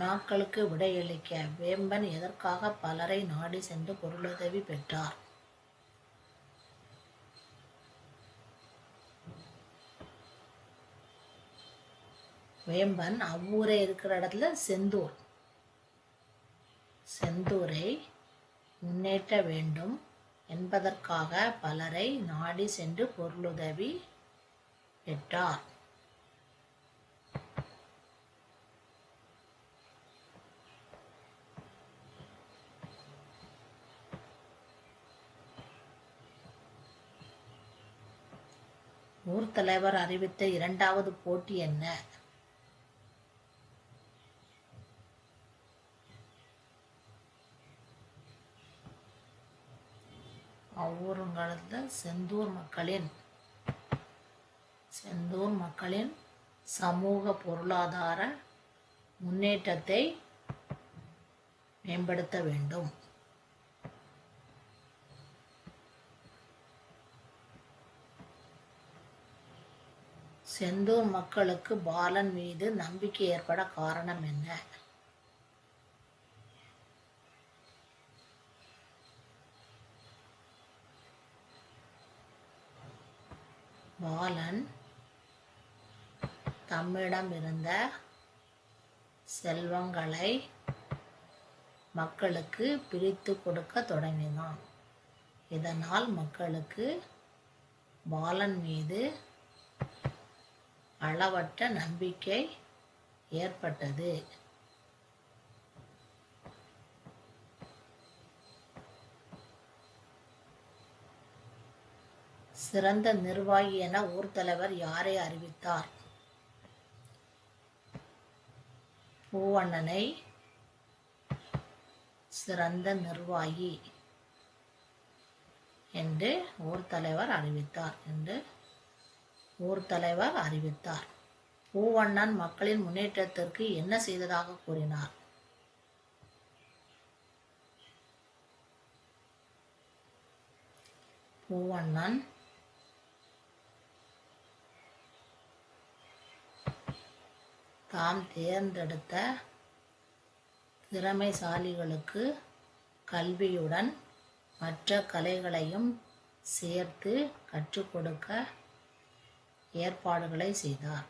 வினாக்களுக்கு விடையளிக்க வேம்பன் எதற்காக பலரை நாடி சென்று பொருளுதவி பெற்றார்? வேம்பன் அவ்வூரே இருக்கிற இடத்துல செந்தூரை முன்னேற்ற வேண்டும் என்பதற்காக பலரை நாடி சென்று பொருளுதவி பெற்றார். ஊர் தலைவர் அறிவித்த இரண்டாவது போட்டி என்ன? அவ்வூருங்காலத்தில் செந்தூர் மக்களின் சமூக பொருளாதார முன்னேற்றத்தை மேம்படுத்த வேண்டும். செந்தூர் மக்களுக்கு பாலன் மீது நம்பிக்கை ஏற்பட காரணம் என்ன? பாலன் தம்மிடம் இருந்த செல்வங்களை மக்களுக்கு பிரித்து கொடுக்க தொடங்கினான். இதனால் மக்களுக்கு பாலன் மீது அளவற்ற நம்பிக்கை ஏற்பட்டது. சிறந்த நிர்வாகி என ஊர் தலைவர் யாரை அறிவித்தார்? பூவண்ணனை சிறந்த நிர்வாகி என்று ஊர் தலைவர் அறிவித்தார். பூவண்ணன் மக்களின் முன்னேற்றத்திற்கு என்ன செய்ததாக கூறினார்? பூவண்ணன் தாம் தேர்ந்தெடுத்த திறமைசாலிகளுக்கு கல்வியுடன் மற்ற கலைகளையும் சேர்த்து கற்றுக் கொடுக்க ஏற்பாடுகளை செய்தார்.